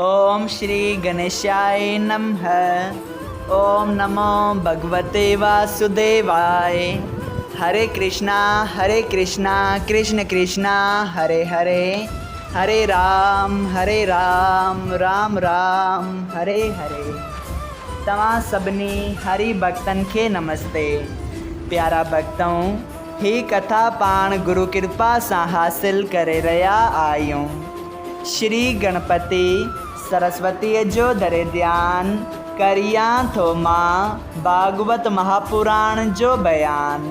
ओम श्री गणेशाय नमः। ओम नमो भगवते वासुदेवाय। हरे कृष्णा कृष्ण कृष्णा हरे हरे, हरे राम राम राम हरे हरे। तव्हां सभिनी हरि भक्तन के नमस्ते। प्यारा भक्तों, ही कथा पाण गुरु कृपा से हासिल करे रहा आयूं। श्री गणपति सरस्वती जो दरे ध्यान करिया थो मां भागवत महापुराण जो बयान,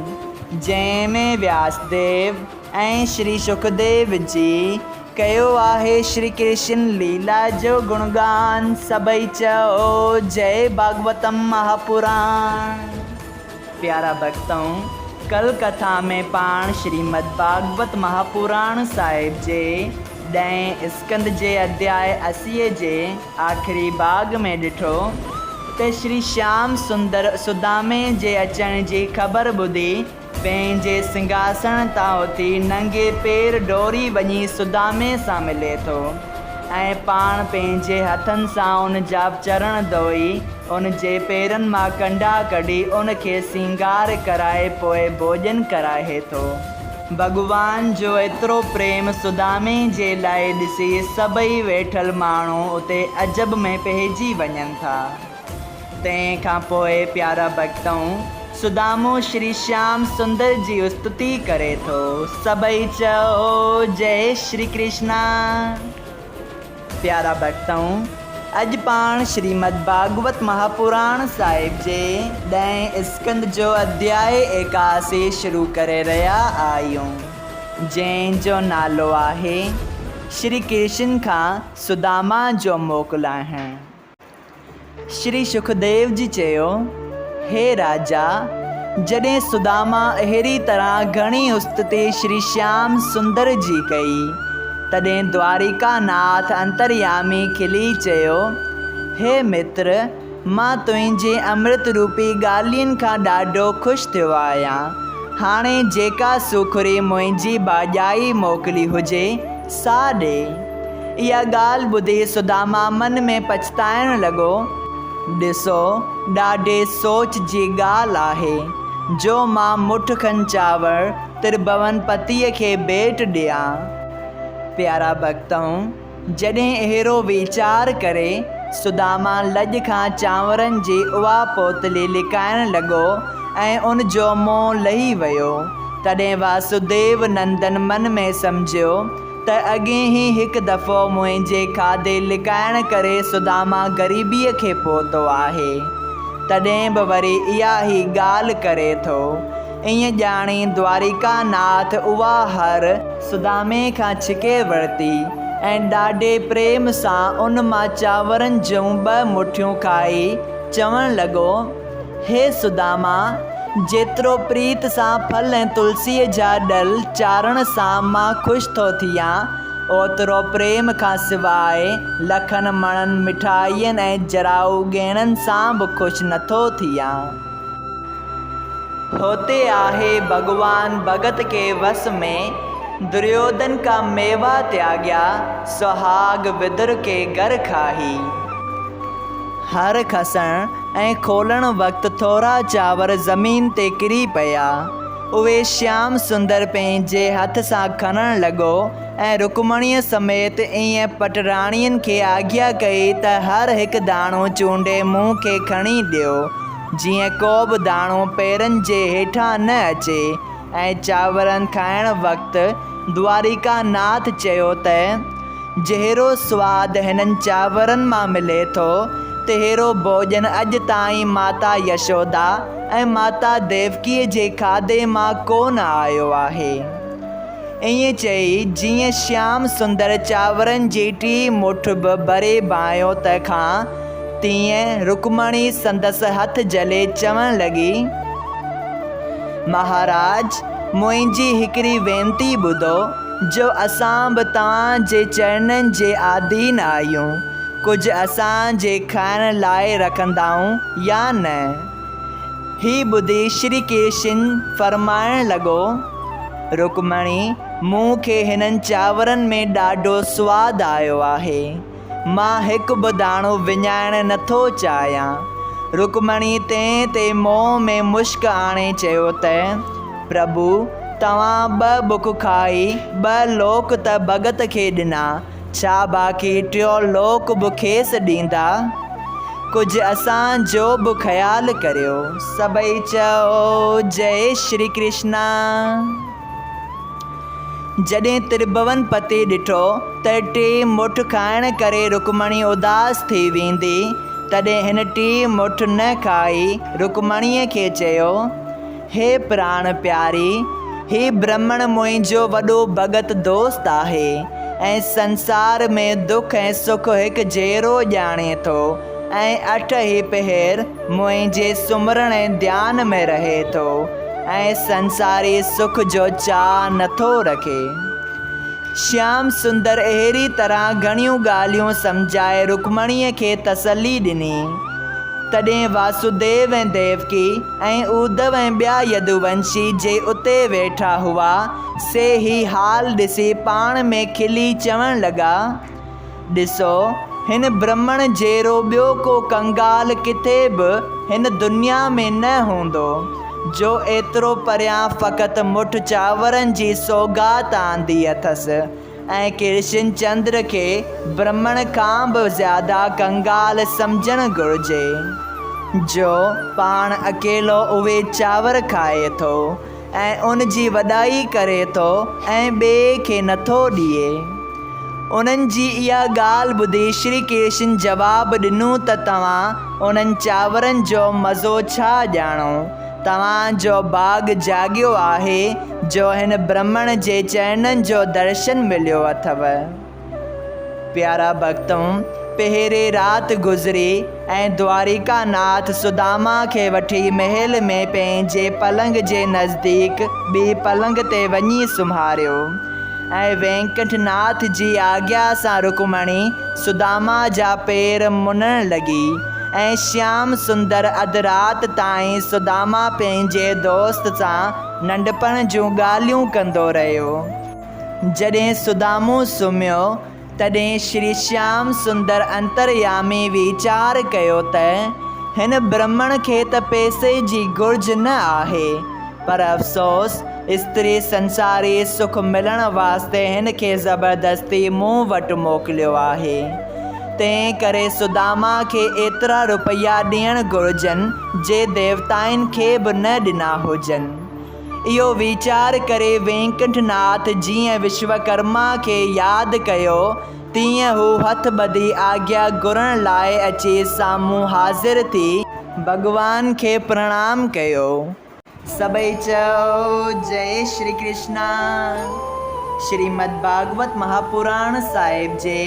जंहिंमें व्यासदेव ऐं श्री सुखदेव जी कयो आहे श्री कृष्ण लीला जो गुणगान। सभई चओ जय भागवतम महापुराण। प्यारा भक्तों, कल कथा में पाण श्रीमद् भागवत महापुराण साहिब जे 10 स्कंद जे अध्याय 80 जे आखिरी भाग में ॾिठो त श्री श्याम सुंदर सुदामे जे अचण जी ख़बर ॿुधी पंहिंजे सिंघासन तां उथी नंगे पेर डोरी वञी सुदामे सां मिले थो ऐं पाण पंहिंजे हथनि सां उन जा चरण धोई उन जे पेरनि मां कंडा कढी उन खे सिंगार कराए पोइ भोजन कराए थो। भगवान जो एतिरो प्रेम सुदामे जे लाइ ॾिसी सभई वेठल माण्हू उते अजब में पइजी वञनि था। तंहिंखां पोइ प्यारा भक्तों, सुदामो श्री श्याम सुंदर जी स्तुति करे थो। सभई चओ जय श्री कृष्णा। प्यारा भक्तों, अज पाण श्रीमद् भागवत महापुराण साहिब जे 10 स्कंद जो अध्याय 81 शुरू करे रहा आयूं, जंहिंजो नालो आहे श्री कृष्ण खां सुदामा जो मोकिलाइण। श्री सुखदेव जी चयो, हे राजा, जॾहिं सुदामा अहिड़ी तरह घणी स्तुति श्री श्याम सुंदर जी कई, तॾहिं द्वारिका नाथ अंतर्यामी खिली चयो, हे मित्र, मां तुंहिंजे अमृत रूपी ॻाल्हियुनि खां ॾाढो ख़ुशि थियो आहियां। हाणे जेका सुखड़ी मुंहिंजी भाॼाई मोकिली हुजे सा ॾे। इहा ॻाल्हि ॿुधी सुदामा मन में पछताइण लॻो। ॾिसो, ॾाढे सोच जी ॻाल्हि आहे जो मां मुठ खनि चांवर त्रिभुवन पतीअ खे भेंट ॾियां। प्यारा भक्तों, जॾहिं अहिड़ो वीचार करे सुदामा लॼ खां चांवरनि जी उहा पोतली लिकाइण लॻो ऐं उन जो मुंहुं लही वियो। तॾहिं वासुदेव नंदन मन में सम्झियो त अॻे ई हिकु दफ़ो मुंहिंजे खाधे लिकाइण करे सुदामा ग़रीबीअ खे पहुतो आहे, तॾहिं बि वरी इहा ई ॻाल्हि करे थो। ईअं ॼाणी द्वारिका नाथ उहा हर सुदामे खां छिके वरिती ऐं ॾाढे प्रेम सां उन मां चांवरनि जूं 2 मुठियूं खाई चवणु लॻो, हे सुदामा, जेतिरो प्रीत सां फल ऐं तुलसीअ जा ॾल चाढ़ण सां मां ख़ुशि थो थियां, ओतिरो प्रेम खां सवाइ लखनि मणनि मिठाइयुनि ऐं जराऊ ॻहणनि सां बि ख़ुशि नथो थियां। होते आहे भगवान भगत के वस में, दुर्योधन का मेवा त्याग्या, सुहाग विदुर के घर खाही। हर खसण ऐं खोलण वक़्तु थोरा चांवर ज़मीन ते किरी पिया। उहे श्याम सुंदर पंहिंजे हथ सां खणण लॻो ऐं रुक्मणीअ समेत ईअं पटराणियुनि खे आज्ञा कई त हर हिकु दाणो चूंडे मुंहुं खे खणी ॾियो, जीअं को बि दाणो पेरनि जे हेठां न अचे। ऐं चांवरनि खाइण वक़्तु द्वारिका नाथ चयो त जहिड़ो सवादु हिननि चांवरनि मां मिले थो, तहिड़ो भोजन अॼु ताईं माता यशोदा ऐं माता देवकीअ जे खाधे मां कोन आयो आहे। ईअं चई जीअं श्याम सुंदर चांवरनि जी 3 मुठ बि भरे बाहियो तंहिंखां, तीअं रुक्मणी संदसि हथ जले चवण लॻी, महाराज, मुंहिंजी हिकिड़ी वेनती ॿुधो, जो असां बि तव्हांजे चरणनि जे आधीन आहियूं। कुझु असांजे खाइण लाइ रखंदाऊं या न? ही ॿुधी श्री कृष्ण फरमाइण लॻो, रुक्मणी, मूंखे हिननि चांवरनि में ॾाढो सवादु आयो आहे। मां हिकु बि दाणो विञाइण नथो चाहियां। रुकमणी ते मोह में मुश्क आणे चयो त प्रभु तव्हां 2 बुख खाई 2 लोक त भगत खे ॾिना, छा बाक़ी 3 लोक बि खेसि ॾींदा? कुछ असांजो बि ख़्यालु करियो। सभई चओ जय श्री कृष्णा। जॾहिं त्रिभुवन पति ॾिठो त 3 मुठ खाइण करे रुकमणी उदास थी वेंदी, तॾहिं हिन 3 मुठ न खाई रुकमणीअ खे चयो, हे प्राण प्यारी, ही ब्राह्मण मुंहिंजो वॾो भगत दोस्त आहे ऐं संसार में दुख ऐं सुख हिकु जहिड़ो ॼाणे थो ऐं 8 ई पहर मुंहिंजे सुमरण ऐं ध्यान में रहे थो ऐं संसारी सुख जो चाह नथो रखे। श्याम सुंदर अहिड़ी तरह घणियूं ॻाल्हियूं सम्झाए रुकमणीअ खे तसल्ली ॾिनी। तॾहिं वासुदेव ऐं देवकी ऐं उद्धव ऐं ॿिया यदुवंशी जे उते वेठा हुआ से ही हाल ॾिसी पाण में खिली चवण लॻा, ॾिसो हिन ब्राह्मण जहिड़ो ॿियो को कंगाल किथे बि हिन दुनिया में न हूंदो जो एतिरो परियां फ़क़ति मुठ चांवरनि जी सौगात आंदी अथसि ऐं कृष्ण चंद्र खे ब्राह्मण खां बि ज़्यादा कंगाल सम्झणु घुरिजे, जो पाण अकेलो उहे चांवर खाए थो ऐं उन जी वॾाई करे थो ऐं ॿिए खे नथो ॾिए। उन्हनि जी इहा ॻाल्हि ॿुधी श्री कृष्ण जवाबु ॾिनो त तव्हां उन्हनि चांवरनि जो मज़ो छा ॼाणो, तव्हांजो भाॻ जाॻियो आहे जो हिन ब्राह्मण जे चरणनि जो दर्शन मिलियो अथव। प्यारा भक्तों, पहिरें राति गुज़री ऐं द्वारिका नाथ सुदामा खे वठी महल में पंहिंजे पलंग जे नज़दीक ॿी पलंग ते वञी सुम्हारियो ऐं वेंकटनाथ जी आज्ञा सां रुकमणी सुदामा जा पेर मुनण लॻी ऐं श्याम सुंदर अधु राति ताईं सुदामा पंहिंजे दोस्त सां नंढपण जूं ॻाल्हियूं कंदो रहियो। जॾहिं सुदामो सुम्हियो तॾहिं श्री श्याम सुंदर अंतर्यामी वीचार कयो त हिन ब्राह्मण खे त पैसे जी घुर्ज न आहे, पर अफ़सोस स्त्री संसारी सुख मिलण वास्ते हिन खे ज़बरदस्ती मूं वटि मोकिलियो आहे। तंहिं करे सुदामा खे एतिरा रुपया ॾियणु घुरिजनि जे देवताउनि खे बि न ॾिना हुजनि। इहो वीचार करे वेंकटनाथ जीअं विश्वकर्मा खे यादि कयो तीअं हू हथ ॿधी आज्ञा घुरण लाइ अची साम्हूं हाज़िर थी भॻवान खे प्रणाम कयो। सभई चओ जय श्री कृष्णा। श्रीमद् भागवत महापुराण साहिब जे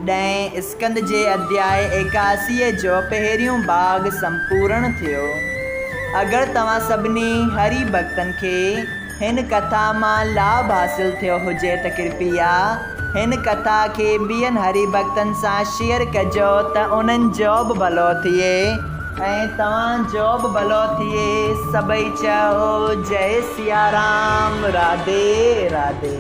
10 स्कंद जे अध्याय 81 जो पहिरियों भाग संपूर्ण थियो। अगरि तव्हां सभिनी हरि भक्तनि खे हिन कथा मां लाभ हासिल थियो हुजे त कृपया हिन कथा खे ॿियनि हरि भक्तनि सां शेयर कजो त उन्हनि जो बि भलो थिए ऐं तव्हांजो बि भलो थिए। सभई चओ जय सिया राम। राधे राधे।